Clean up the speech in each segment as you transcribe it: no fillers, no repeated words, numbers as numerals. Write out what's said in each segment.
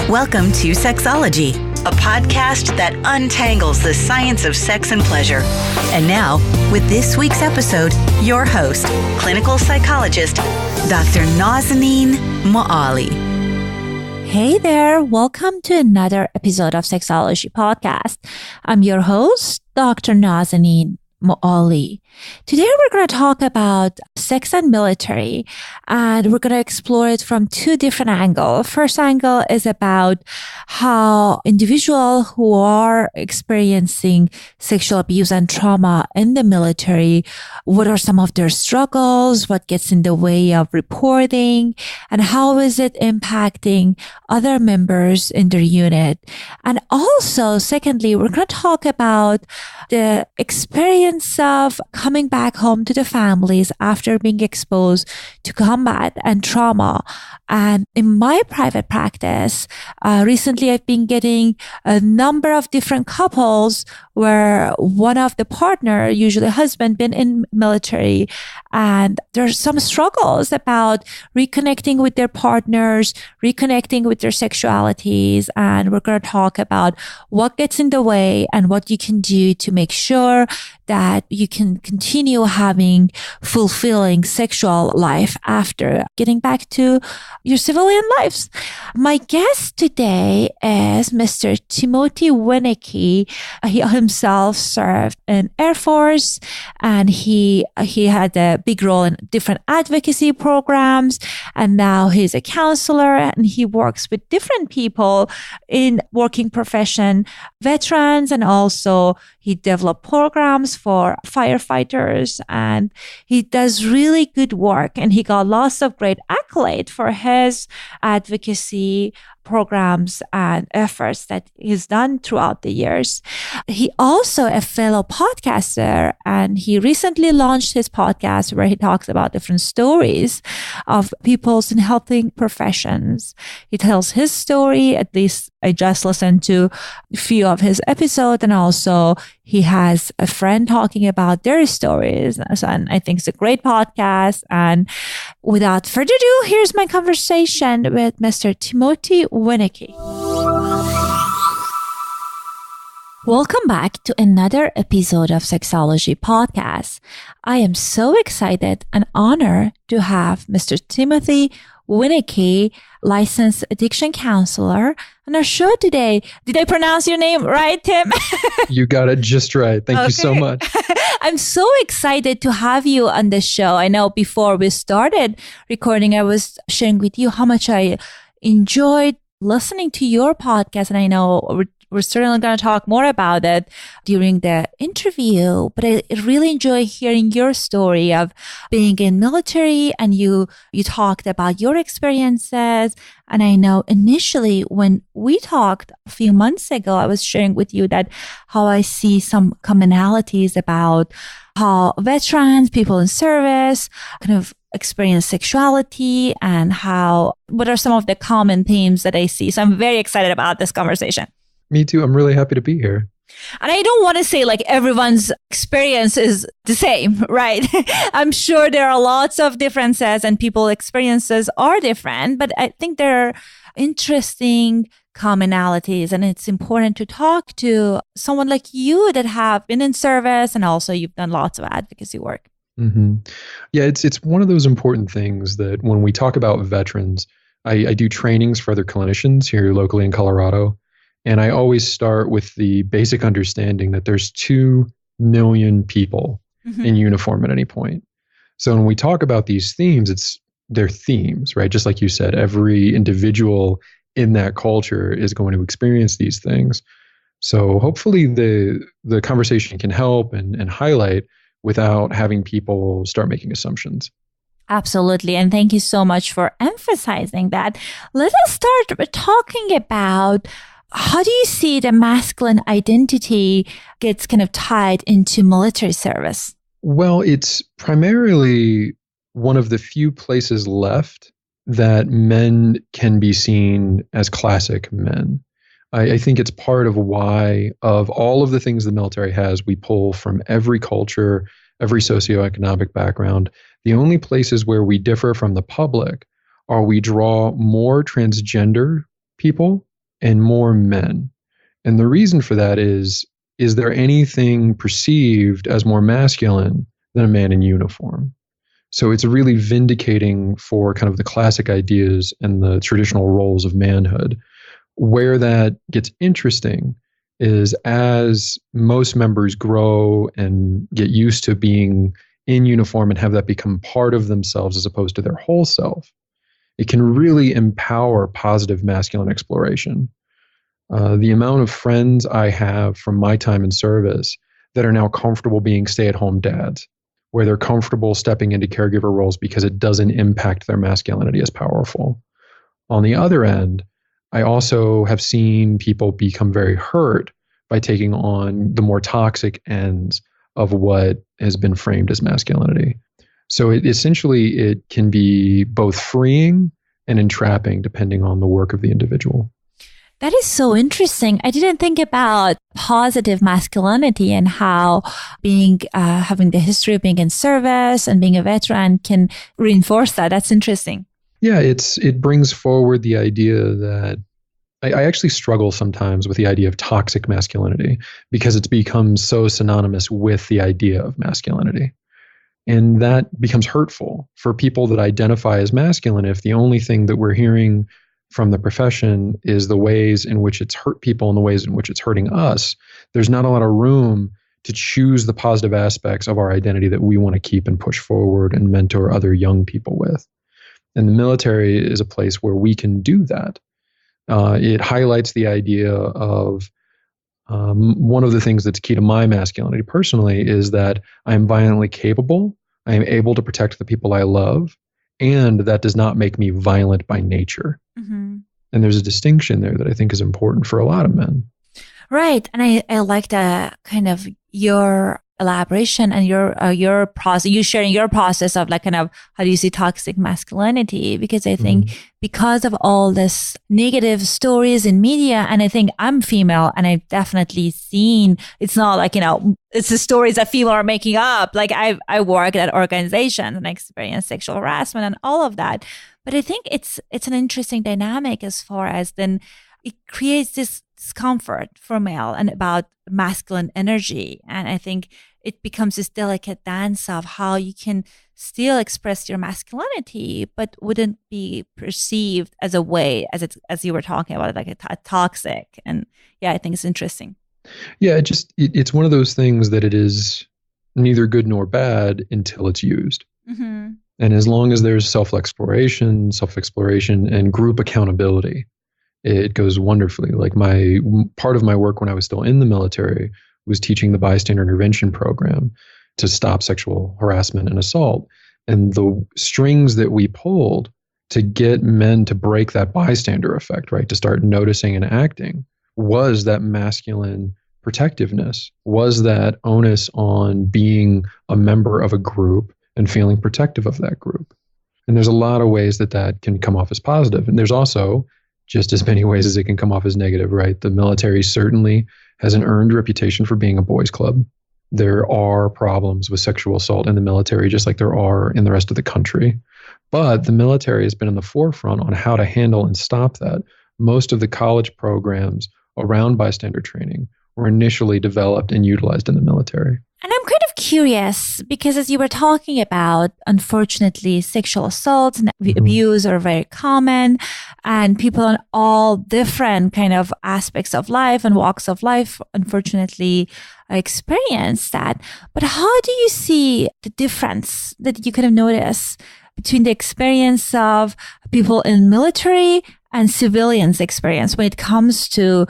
Welcome to Sexology, a podcast that untangles the science of sex and pleasure. And now, with this week's episode, your host, clinical psychologist, Dr. Nazanin Moali. Hey there, welcome to another episode of Sexology Podcast. I'm your host, Dr. Nazanin Moali. Today we're going to talk about sex and military, and we're going to explore it from two different angles. First angle is about how individuals who are experiencing sexual abuse and trauma in the military, what are some of their struggles, what gets in the way of reporting, and how is it impacting other members in their unit. And also, secondly, we're going to talk about the experience of coming back home to the families after being exposed to combat and trauma. And in my private practice, recently I've been getting a number of different couples where one of the partner, usually husband, been in military, and there's some struggles about reconnecting with their partners, reconnecting with their sexualities. And we're going to talk about what gets in the way and what you can do to make sure that you can continue having fulfilling sexual life after getting back to your civilian lives. My guest today is Mr. Timothy Winicki. He himself served in Air Force, and he had a big role in different advocacy programs, and now he's a counselor, and he works with different people in working profession, veterans, and also he developed programs for firefighters, and he does really good work, and he got lots of great accolades for his advocacy programs and efforts that he's done throughout the years. He also a fellow podcaster, and he recently launched his podcast where he talks about different stories of people's in helping professions. He tells his story, at least I just listened to a few of his episodes, and also he has a friend talking about their stories. And I think it's a great podcast. And without further ado, here's my conversation with Mr. Timothy Winicki. Welcome back to another episode of Sexology Podcast. I am so excited and honored to have Mr. Timothy Winicki, licensed addiction counselor, on our show today. Did I pronounce your name right, Tim? You got it just right. Thank you so much. I'm so excited to have you on the show. I know before we started recording, I was sharing with you how much I enjoyed listening to your podcast, and I know we're certainly going to talk more about it during the interview, but I really enjoy hearing your story of being in military, and you talked about your experiences. And I know initially when we talked a few months ago, I was sharing with you that how I see some commonalities about how veterans, people in service kind of experience sexuality, and what are some of the common themes that I see. So I'm very excited about this conversation. Me too. I'm really happy to be here. And I don't want to say like everyone's experience is the same, right? I'm sure there are lots of differences and people's experiences are different, but I think there are interesting commonalities, and it's important to talk to someone like you that have been in service, and also you've done lots of advocacy work. Mm-hmm. Yeah, it's one of those important things that when we talk about veterans, I do trainings for other clinicians here locally in Colorado. And I always start with the basic understanding that there's 2 million people in uniform at any point. So when we talk about these themes, they're themes, right? Just like you said, every individual in that culture is going to experience these things. So hopefully the conversation can help and highlight without having people start making assumptions. Absolutely. And thank you so much for emphasizing that. Let us start with talking about how do you see the masculine identity gets kind of tied into military service? Well, it's primarily one of the few places left that men can be seen as classic men. I think it's part of why, of all of the things the military has, we pull from every culture, every socioeconomic background. The only places where we differ from the public are we draw more transgender people and more men. And the reason for that is there anything perceived as more masculine than a man in uniform? So it's really vindicating for kind of the classic ideas and the traditional roles of manhood. Where that gets interesting is as most members grow and get used to being in uniform and have that become part of themselves as opposed to their whole self, it can really empower positive masculine exploration. The amount of friends I have from my time in service that are now comfortable being stay-at-home dads, where they're comfortable stepping into caregiver roles because it doesn't impact their masculinity as powerful. On the other end, I also have seen people become very hurt by taking on the more toxic ends of what has been framed as masculinity. So it can be both freeing and entrapping depending on the work of the individual. That is so interesting. I didn't think about positive masculinity and how being having the history of being in service and being a veteran can reinforce that. That's interesting. Yeah, it brings forward the idea that I actually struggle sometimes with the idea of toxic masculinity because it's become so synonymous with the idea of masculinity. And that becomes hurtful for people that identify as masculine if the only thing that we're hearing from the profession is the ways in which it's hurt people and the ways in which it's hurting us. There's not a lot of room to choose the positive aspects of our identity that we want to keep and push forward and mentor other young people with. And the military is a place where we can do that. It highlights the idea of one of the things that's key to my masculinity personally is that I am violently capable, I am able to protect the people I love, and that does not make me violent by nature. Mm-hmm. And there's a distinction there that I think is important for a lot of men. Right. And I like the kind of your elaboration and your process, you sharing your process of like kind of how do you see toxic masculinity? Because I think because of all this negative stories in media, and I think I'm female and I've definitely seen, it's not like, it's the stories that female are making up. Like I work at organizations and I experienced sexual harassment and all of that. But I think it's an interesting dynamic as far as then it creates this discomfort for male and about masculine energy. And I think it becomes this delicate dance of how you can still express your masculinity, but wouldn't be perceived as a way, as you were talking about, like a toxic. And yeah, I think it's interesting. Yeah, it's one of those things that it is neither good nor bad until it's used. Mm-hmm. And as long as there's self-exploration, and group accountability, it goes wonderfully. Like part of my work when I was still in the military was teaching the bystander intervention program to stop sexual harassment and assault. And the strings that we pulled to get men to break that bystander effect, right, to start noticing and acting, was that masculine protectiveness, was that onus on being a member of a group and feeling protective of that group. And there's a lot of ways that can come off as positive. And there's also just as many ways as it can come off as negative, right? The military certainly has an earned reputation for being a boys' club. There are problems with sexual assault in the military, just like there are in the rest of the country. But the military has been in the forefront on how to handle and stop that. Most of the college programs around bystander training were initially developed and utilized in the military. And I'm kind of curious because as you were talking about, unfortunately, sexual assault and abuse are very common and people on all different kind of aspects of life and walks of life, unfortunately, experience that. But how do you see the difference that you kind of notice between the experience of people in military and civilians' experience when it comes to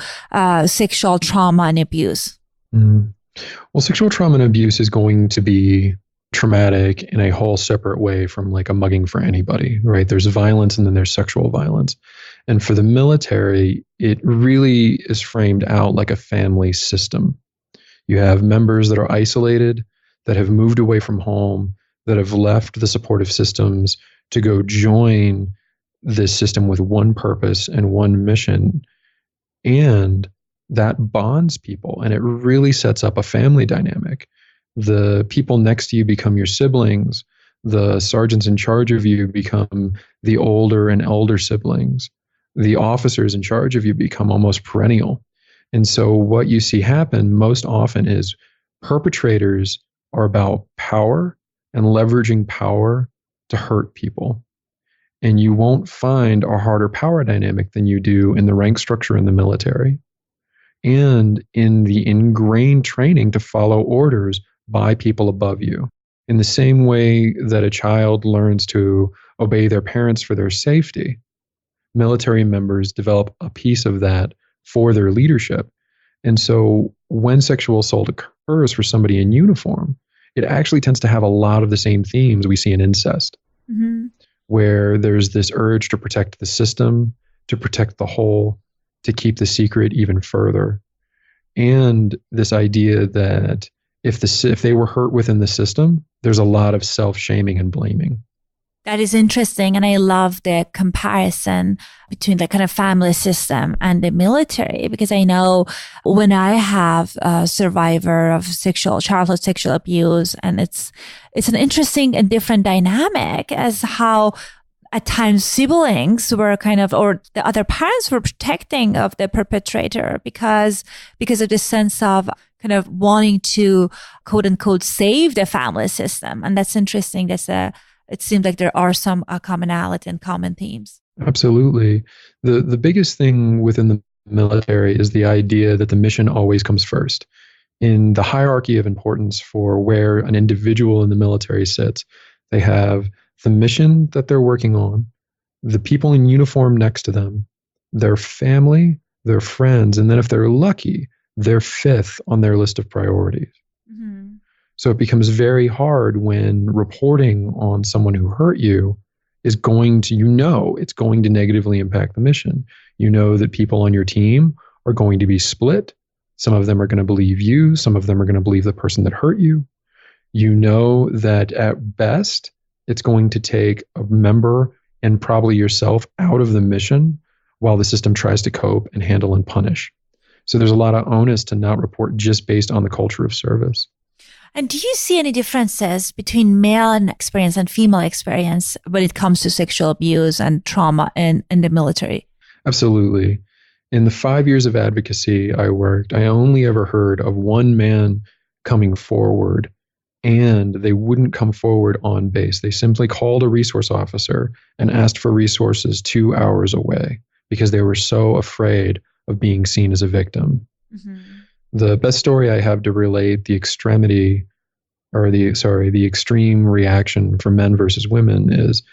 sexual trauma and abuse? Well, sexual trauma and abuse is going to be traumatic in a whole separate way from like a mugging for anybody, right? There's violence and then there's sexual violence. And for the military, it really is framed out like a family system. You have members that are isolated, that have moved away from home, that have left the supportive systems to go join this system with one purpose and one mission. And that bonds people and it really sets up a family dynamic. The people next to you become your siblings. The sergeants in charge of you become the older and elder siblings. the officers in charge of you become almost perennial. And so what you see happen most often is perpetrators are about power and leveraging power to hurt people. And you won't find a harder power dynamic than you do in the rank structure in the military and in the ingrained training to follow orders by people above you. In the same way that a child learns to obey their parents for their safety, military members develop a piece of that for their leadership. And so when sexual assault occurs for somebody in uniform, it actually tends to have a lot of the same themes we see in incest, where there's this urge to protect the system, to protect the whole, to keep the secret even further. And this idea that if they were hurt within the system, there's a lot of self-shaming and blaming. That is interesting. And I love the comparison between the kind of family system and the military, because I know when I have a survivor of childhood sexual abuse, and it's an interesting and different dynamic as how at times siblings were or the other parents were protecting of the perpetrator because of this sense of kind of wanting to quote unquote save the family system. And that's interesting. It seems like there are some commonality and common themes. Absolutely. The biggest thing within the military is the idea that the mission always comes first. In the hierarchy of importance for where an individual in the military sits, they have the mission that they're working on, the people in uniform next to them, their family, their friends, and then if they're lucky, they're fifth on their list of priorities. Mm-hmm. So it becomes very hard when reporting on someone who hurt you is going to, it's going to negatively impact the mission. You know that people on your team are going to be split. Some of them are going to believe you. Some of them are going to believe the person that hurt you. You know that at best, it's going to take a member and probably yourself out of the mission while the system tries to cope and handle and punish. So there's a lot of onus to not report just based on the culture of service. And do you see any differences between male experience and female experience when it comes to sexual abuse and trauma in the military? Absolutely. In the 5 years of advocacy I worked, I only ever heard of one man coming forward, and they wouldn't come forward on base. They simply called a resource officer and asked for resources 2 hours away because they were so afraid of being seen as a victim. Mm-hmm. The best story I have to relate the extreme reaction for men versus women is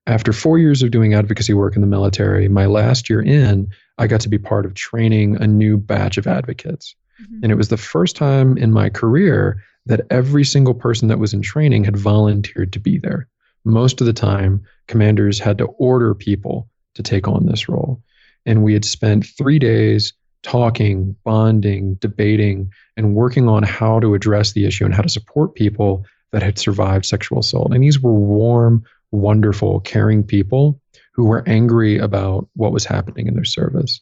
after 4 years of doing advocacy work in the military, my last year in, I got to be part of training a new batch of advocates. Mm-hmm. And it was the first time in my career that every single person that was in training had volunteered to be there. Most of the time, commanders had to order people to take on this role. And we had spent 3 days talking, bonding, debating, and working on how to address the issue and how to support people that had survived sexual assault. And these were warm, wonderful, caring people who were angry about what was happening in their service.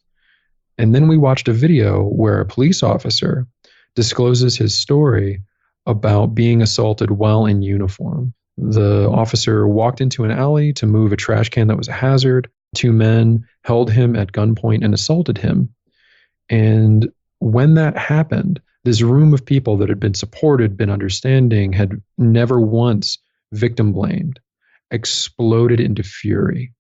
And then we watched a video where a police officer discloses his story about being assaulted while in uniform. The officer walked into an alley to move a trash can that was a hazard. 2 men held him at gunpoint and assaulted him. And when that happened, this room of people that had been supported, been understanding, had never once victim blamed, exploded into fury.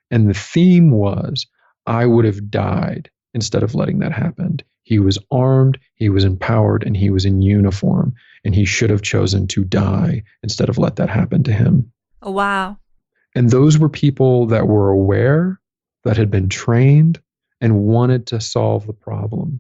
And the theme was, I would have died instead of letting that happen. He was armed, he was empowered, and he was in uniform. And he should have chosen to die instead of let that happen to him. Oh, wow. And those were people that were aware, that had been trained, and wanted to solve the problem.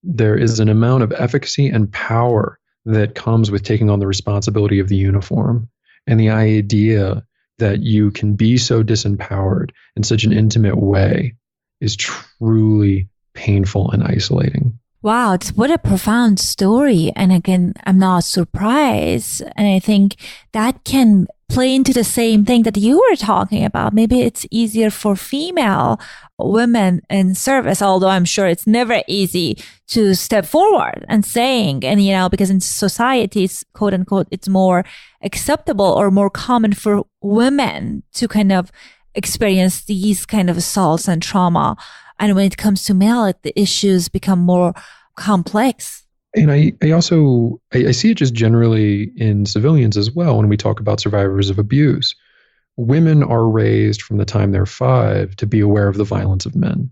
There is an amount of efficacy and power that comes with taking on the responsibility of the uniform. And the idea that you can be so disempowered in such an intimate way is truly painful and isolating. Wow, what a profound story. And again, I'm not surprised. And I think that can play into the same thing that you were talking about. Maybe it's easier for female women in service, although I'm sure it's never easy to step forward and saying, and because in societies, quote unquote, it's more acceptable or more common for women to kind of experience these kind of assaults and trauma. And when it comes to male, the issues become more complex. And I also see it just generally in civilians as well when we talk about survivors of abuse. Women are raised from the time they're 5 to be aware of the violence of men.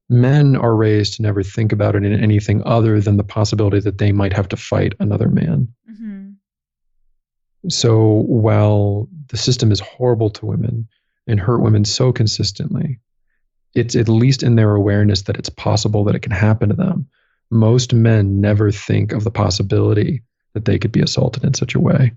Men are raised to never think about it in anything other than the possibility that they might have to fight another man. Mm-hmm. So while the system is horrible to women and hurt women so consistently, it's at least in their awareness that it's possible that it can happen to them. Most men never think of the possibility that they could be assaulted in such a way.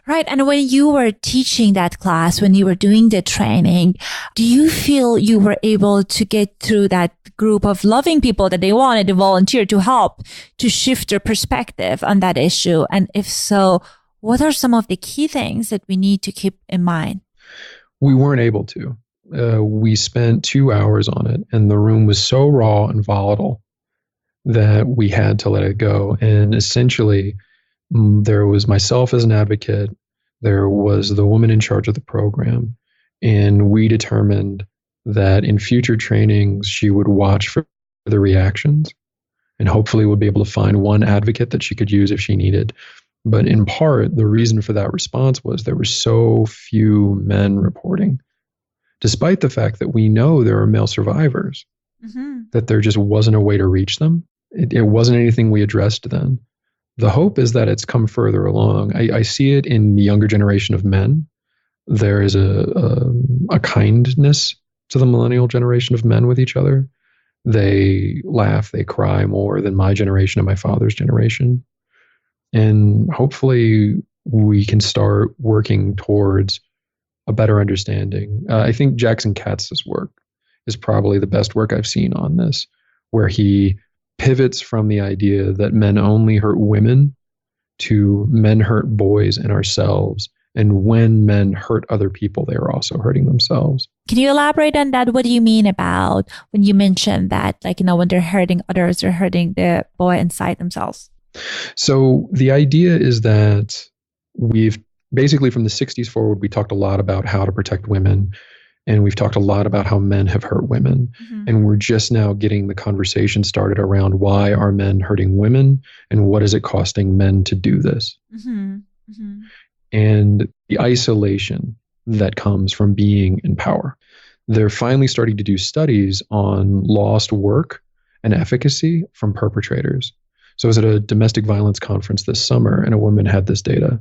Right. And when you were teaching that class, when you were doing the training, do you feel you were able to get through that group of loving people that they wanted to volunteer to help to shift their perspective on that issue? And if so, what are some of the key things that we need to keep in mind? We weren't able to. We spent 2 hours on it, and the room was so raw and volatile that we had to let it go. And essentially, there was myself as an advocate, there was the woman in charge of the program, and we determined that in future trainings, she would watch for the reactions and hopefully would be able to find one advocate that she could use if she needed. But in part, the reason for that response was there were so few men reporting, despite the fact that we know there are male survivors, that there just wasn't a way to reach them. It wasn't anything we addressed then. The hope is that it's come further along. I see it in the younger generation of men. There is a kindness to the millennial generation of men with each other. They laugh, they cry more than my generation and my father's generation. And hopefully we can start working towards a better understanding. I think Jackson Katz's work is probably the best work I've seen on this, where he pivots from the idea that men only hurt women to men hurt boys and ourselves. And when men hurt other people, they are also hurting themselves. Can you elaborate on that? What do you mean about when you mentioned that, when they're hurting others, they're hurting the boy inside themselves? So the idea is that we've basically from the 60s forward, we talked a lot about how to protect women. And we've talked a lot about how men have hurt women. And we're just now getting the conversation started around why are men hurting women and what is it costing men to do this? And the isolation that comes from being in power. They're finally starting to do studies on lost work and efficacy from perpetrators. So I was at a domestic violence conference this summer and a woman had this data.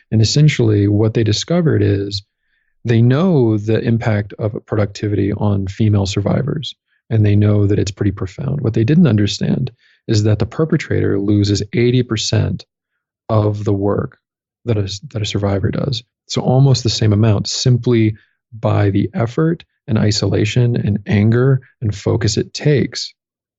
And essentially what they discovered is they know the impact of productivity on female survivors, and they know that it's pretty profound. What they didn't understand is that the perpetrator loses 80% of the work that a survivor does. So almost the same amount simply by the effort and isolation and anger and focus it takes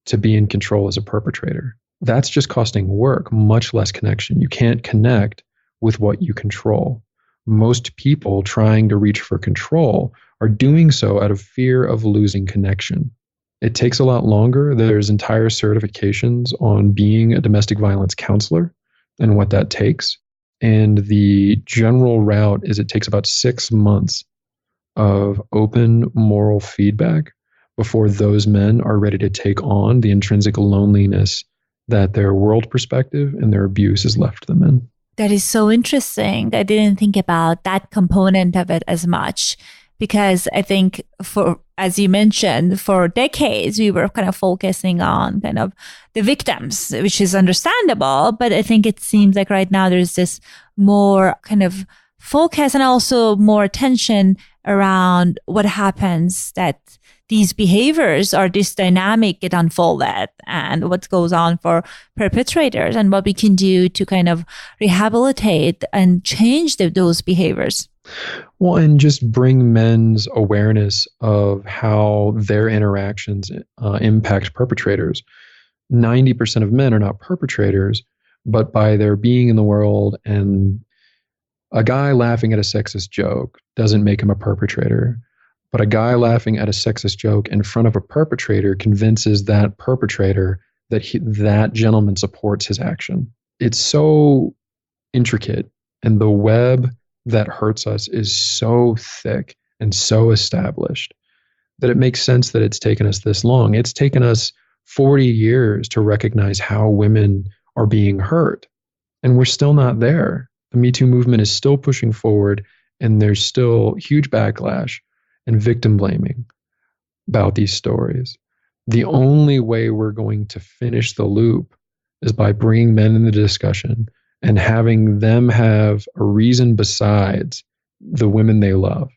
to be in control as a perpetrator. That's just costing work, much less connection. You can't connect with what you control. Most people trying to reach for control are doing so out of fear of losing connection. It takes a lot longer. There's entire certifications on being a domestic violence counselor and what that takes. And the general route is it takes about 6 months of open moral feedback before those men are ready to take on the intrinsic loneliness that their world perspective and their abuse has left them in. That is so interesting. I didn't think about that component of it as much because I think as you mentioned, for decades, we were kind of focusing on kind of the victims, which is understandable. But I think it seems like right now there's this more kind of focus and also more attention around what happens that these behaviors or this dynamic get unfolded and what goes on for perpetrators and what we can do to kind of rehabilitate and change those behaviors. Well, and just bring men's awareness of how their interactions impact perpetrators. 90% of men are not perpetrators, but by their being in the world, and a guy laughing at a sexist joke doesn't make him a perpetrator. But a guy laughing at a sexist joke in front of a perpetrator convinces that perpetrator that that gentleman supports his action. It's so intricate, and the web that hurts us is so thick and so established that it makes sense that it's taken us this long. It's taken us 40 years to recognize how women are being hurt, and we're still not there. The Me Too movement is still pushing forward, and there's still huge backlash and victim blaming about these stories. The only way we're going to finish the loop is by bringing men in the discussion and having them have a reason besides the women they love.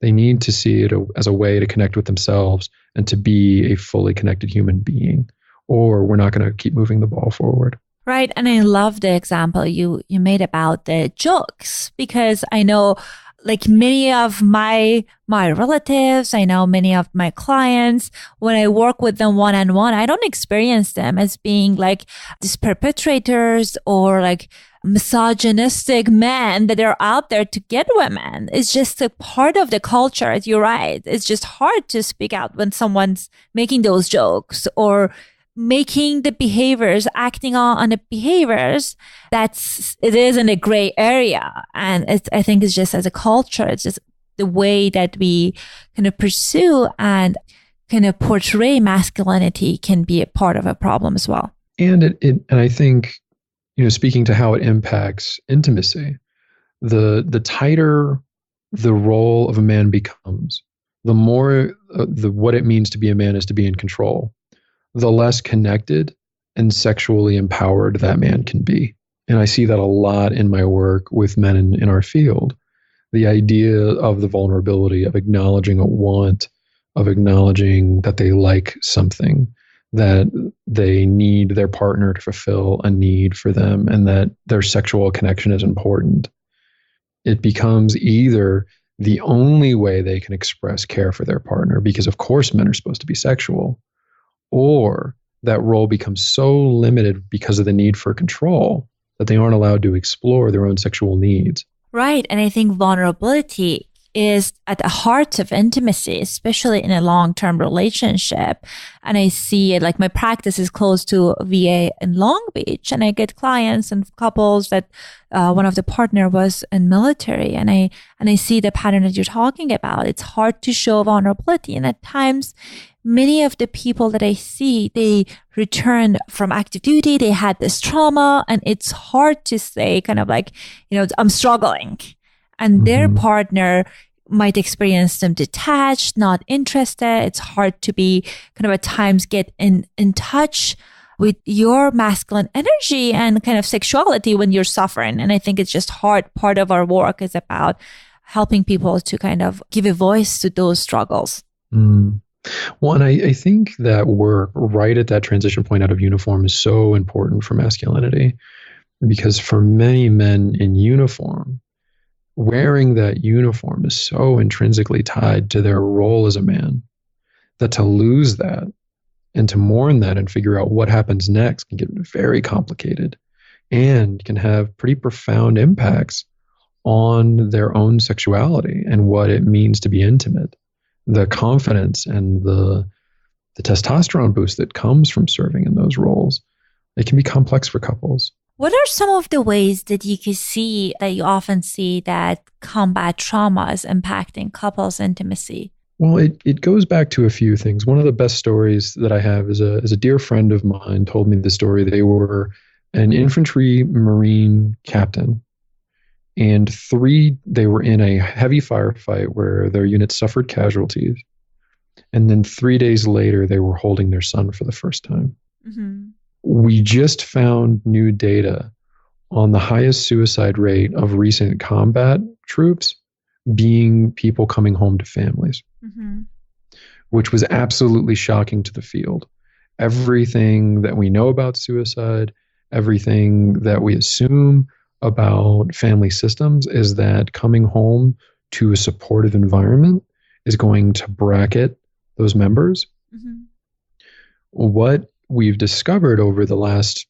They need to see it as a way to connect with themselves and to be a fully connected human being, or we're not going to keep moving the ball forward. Right. And I love the example you made about the jokes, because I know like many of my relatives, I know many of my clients, when I work with them one-on-one, I don't experience them as being like these perpetrators or like misogynistic men that are out there to get women. It's just a part of the culture. You're right. It's just hard to speak out when someone's making those jokes or making the behaviors, acting on the behaviors. It is in a gray area. And I think it's just as a culture, it's just the way that we kind of pursue and kind of portray masculinity can be a part of a problem as well. And I think, speaking to how it impacts intimacy, the tighter the role of a man becomes, the more what it means to be a man is to be in control, the less connected and sexually empowered that man can be. And I see that a lot in my work with men in our field. The idea of the vulnerability, of acknowledging a want, of acknowledging that they like something, that they need their partner to fulfill a need for them, and that their sexual connection is important. It becomes either the only way they can express care for their partner, because of course men are supposed to be sexual, or that role becomes so limited because of the need for control that they aren't allowed to explore their own sexual needs. Right. And I think vulnerability is at the heart of intimacy, especially in a long-term relationship. And I see it like my practice is close to VA in Long Beach, and I get clients and couples that one of the partner was in military, and I see the pattern that you're talking about. It's hard to show vulnerability, and at times many of the people that I see, they returned from active duty, they had this trauma, and it's hard to say kind of like, I'm struggling. And their partner might experience them detached, not interested. It's hard to be kind of at times get in touch with your masculine energy and kind of sexuality when you're suffering. And I think it's just hard. Part of our work is about helping people to kind of give a voice to those struggles. Well, and I think that work right at that transition point out of uniform is so important for masculinity, because for many men in uniform, wearing that uniform is so intrinsically tied to their role as a man that to lose that and to mourn that and figure out what happens next can get very complicated and can have pretty profound impacts on their own sexuality and what it means to be intimate. The confidence and the testosterone boost that comes from serving in those roles, it can be complex for couples. What are some of the ways that you can see that you often see that combat trauma is impacting couples' intimacy? Well, it goes back to a few things. One of the best stories that I have is a dear friend of mine told me the story. They were an infantry Marine captain, and they were in a heavy firefight where their unit suffered casualties. And then 3 days later, they were holding their son for the first time. Mm-hmm. We just found new data on the highest suicide rate of recent combat troops being people coming home to families, which was absolutely shocking to the field. Everything that we know about suicide, everything that we assume about family systems is that coming home to a supportive environment is going to bracket those members. What we've discovered over the last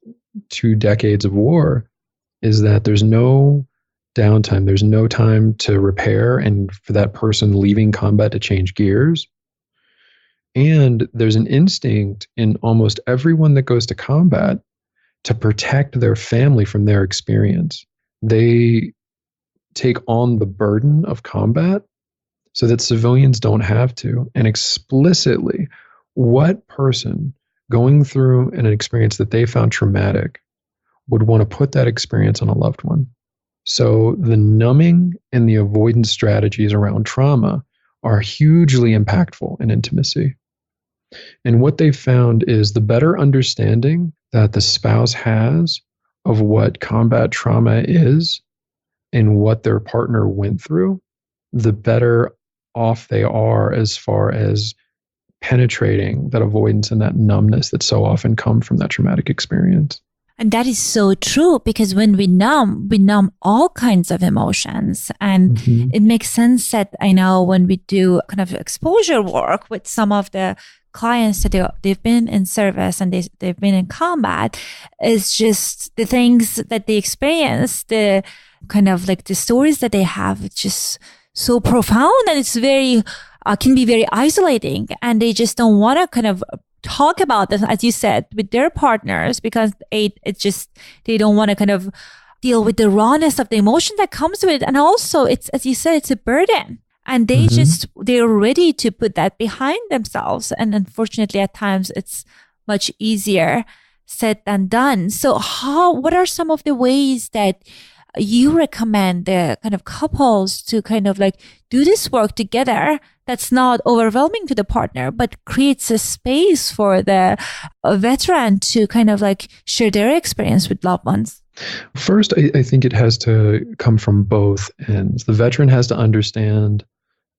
2 decades of war is that there's no downtime. There's no time to repair and for that person leaving combat to change gears. And there's an instinct in almost everyone that goes to combat to protect their family from their experience. They take on the burden of combat so that civilians don't have to. And explicitly, what person going through an experience that they found traumatic would want to put that experience on a loved one? So the numbing and the avoidance strategies around trauma are hugely impactful in intimacy. And what they found is the better understanding that the spouse has of what combat trauma is and what their partner went through, the better off they are as far as penetrating that avoidance and that numbness that so often come from that traumatic experience. And that is so true, because when we numb all kinds of emotions. And it makes sense that I know when we do kind of exposure work with some of the clients that they've been in service and they've been in combat, is just the things that they experience, the kind of like the stories that they have, it's just so profound, and it's very, can be very isolating, and they just don't want to kind of talk about this, as you said, with their partners, because it's just, they don't want to kind of deal with the rawness of the emotion that comes with it. And also it's, as you said, it's a burden, and they they're ready to put that behind themselves. And unfortunately, at times it's much easier said than done. So what are some of the ways that you recommend the kind of couples to kind of like do this work together that's not overwhelming to the partner, but creates a space for the veteran to kind of like share their experience with loved ones? First, I think it has to come from both ends. The veteran has to understand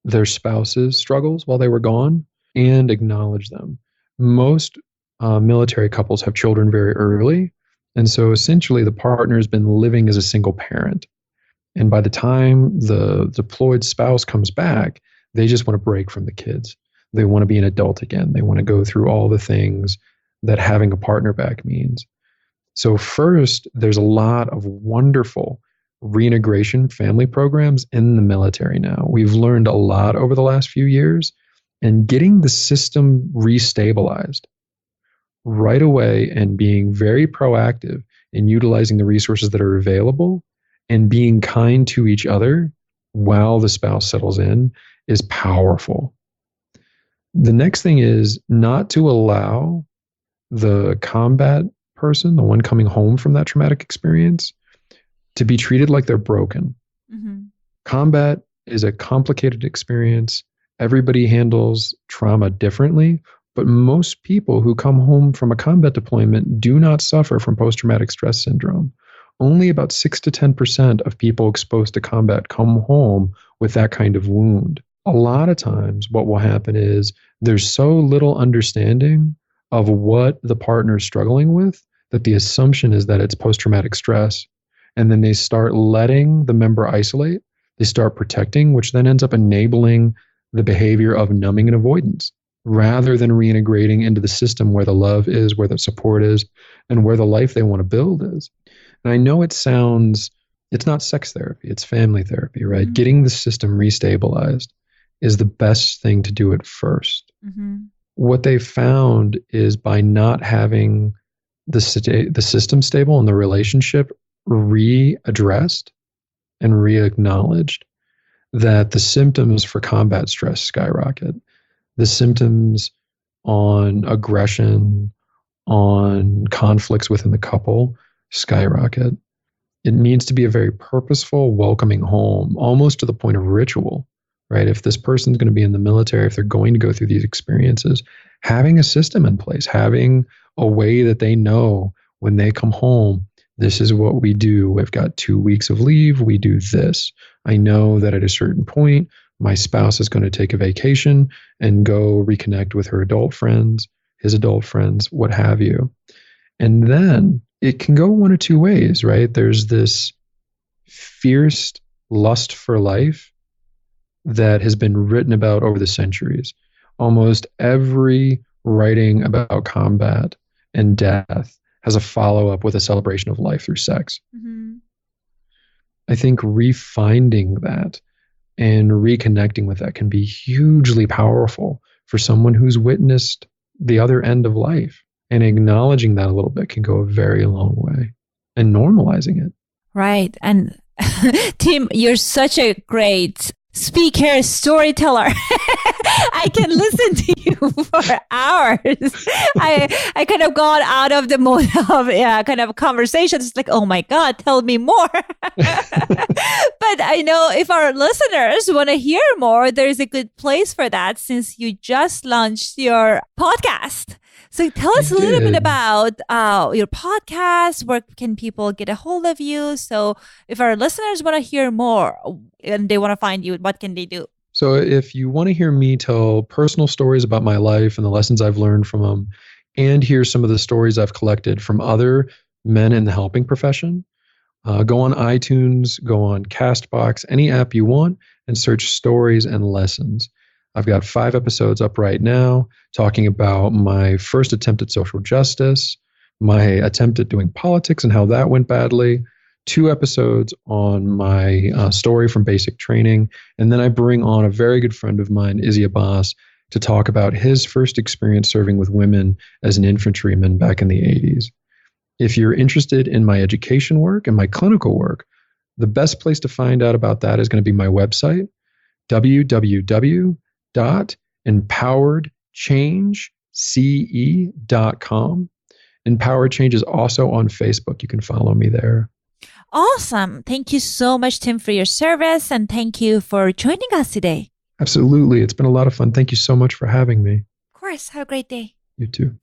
their spouse's struggles while they were gone and acknowledge them. Most military couples have children very early. And so essentially the partner has been living as a single parent. And by the time the deployed spouse comes back, they just want to break from the kids. They want to be an adult again. They want to go through all the things that having a partner back means. So first, there's a lot of wonderful reintegration family programs in the military now. We've learned a lot over the last few years, and getting the system restabilized right away and being very proactive in utilizing the resources that are available and being kind to each other while the spouse settles in is powerful. The next thing is not to allow the combat person, the one coming home from that traumatic experience, to be treated like they're broken. Combat is a complicated experience. Everybody handles trauma differently. But most people who come home from a combat deployment do not suffer from post-traumatic stress syndrome. Only about 6 to 10% of people exposed to combat come home with that kind of wound. A lot of times what will happen is there's so little understanding of what the partner is struggling with that the assumption is that it's post-traumatic stress. And then they start letting the member isolate. They start protecting, which then ends up enabling the behavior of numbing and avoidance, rather than reintegrating into the system where the love is, where the support is, and where the life they want to build is. And I know it's not sex therapy, it's family therapy, right? Getting the system restabilized is the best thing to do at first. What they found is by not having the system stable and the relationship readdressed and re-acknowledged, that the symptoms for combat stress skyrocket. The symptoms on aggression, on conflicts within the couple skyrocket. It needs to be a very purposeful, welcoming home, almost to the point of ritual, right? If this person's going to be in the military, if they're going to go through these experiences, having a system in place, having a way that they know when they come home, this is what we do. We've got 2 weeks of leave. We do this. I know that at a certain point, my spouse is going to take a vacation and go reconnect with her adult friends, his adult friends, what have you. And then it can go one of two ways, right? There's this fierce lust for life that has been written about over the centuries. Almost every writing about combat and death has a follow-up with a celebration of life through sex. I think refinding that and reconnecting with that can be hugely powerful for someone who's witnessed the other end of life. And acknowledging that a little bit can go a very long way, and normalizing it. Right. And Tim, you're such a great speaker, storyteller. I can listen to you for hours. I kind of got out of the mode of kind of conversations. It's like, oh my God, tell me more. But I know if our listeners want to hear more, there's a good place for that since you just launched your podcast. So tell us a little bit about your podcast. Where can people get a hold of you? So if our listeners want to hear more and they want to find you, what can they do? So if you want to hear me tell personal stories about my life and the lessons I've learned from them, and hear some of the stories I've collected from other men in the helping profession, go on iTunes, go on CastBox, any app you want, and search stories and lessons. I've got 5 episodes up right now talking about my first attempt at social justice, my attempt at doing politics and how that went badly, 2 episodes on my story from basic training, and then I bring on a very good friend of mine, Izzy Abbas, to talk about his first experience serving with women as an infantryman back in the 80s. If you're interested in my education work and my clinical work, the best place to find out about that is going to be my website, www.empoweredchangece.com. Empowered Change is also on Facebook. You can follow me there. Awesome. Thank you so much, Tim, for your service. And thank you for joining us today. Absolutely. It's been a lot of fun. Thank you so much for having me. Of course. Have a great day. You too.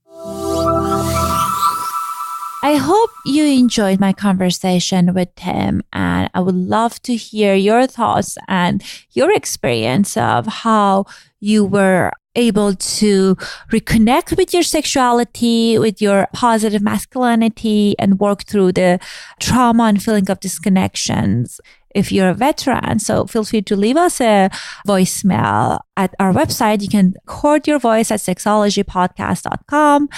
I hope you enjoyed my conversation with Tim, and I would love to hear your thoughts and your experience of how you were able to reconnect with your sexuality, with your positive masculinity, and work through the trauma and feeling of disconnections if you're a veteran. So feel free to leave us a voicemail at our website. You can record your voice at sexuality.podcast.com.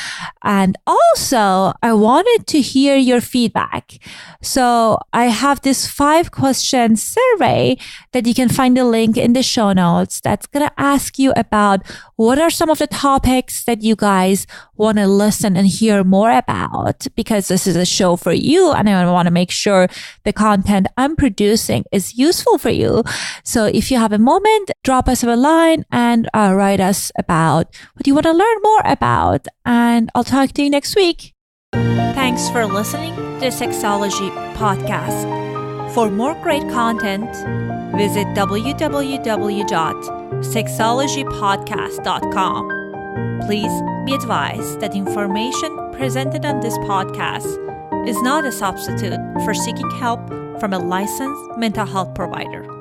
And also, I wanted to hear your feedback. So I have this 5-question survey that you can find the link in the show notes that's going to ask you about what are some of the topics that you guys want to listen and hear more about, because this is a show for you and I want to make sure the content I'm producing is useful for you. So if you have a moment, drop us a line and write us about what you want to learn more about. And I'll talk to you next week. Thanks for listening to the Sexology Podcast. For more great content, visit www.sexologypodcast.com. Please be advised that information presented on this podcast is not a substitute for seeking help from a licensed mental health provider.